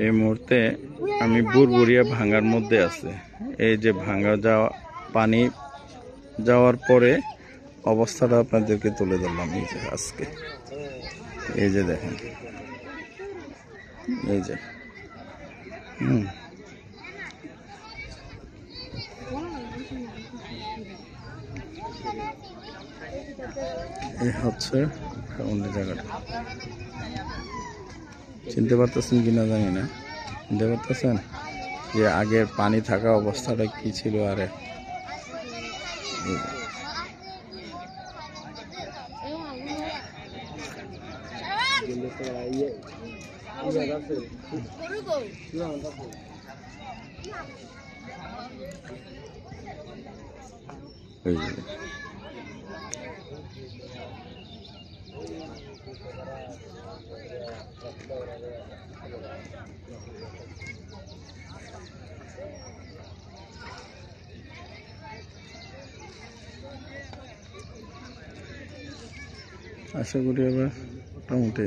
এই মুহূর্তে আমি বুরবুরিয়া ভাঙ্গার মধ্যে আছে। এই যে ভাঙ্গা যাওয়া পানি যাওয়ার পরে অবস্থাটা আপনাদেরকে তুলে ধরলাম। এই যে আজকে এই যে দেখেন, এই যে এই হচ্ছে অন্য জায়গাটা। চিনতে পারতেছেন কিনা জানি না, চিনতে পারতেছেন যে আগের পানি থাকা অবস্থাটা কি ছিল। আরে আশা করি এবার মোটামুটি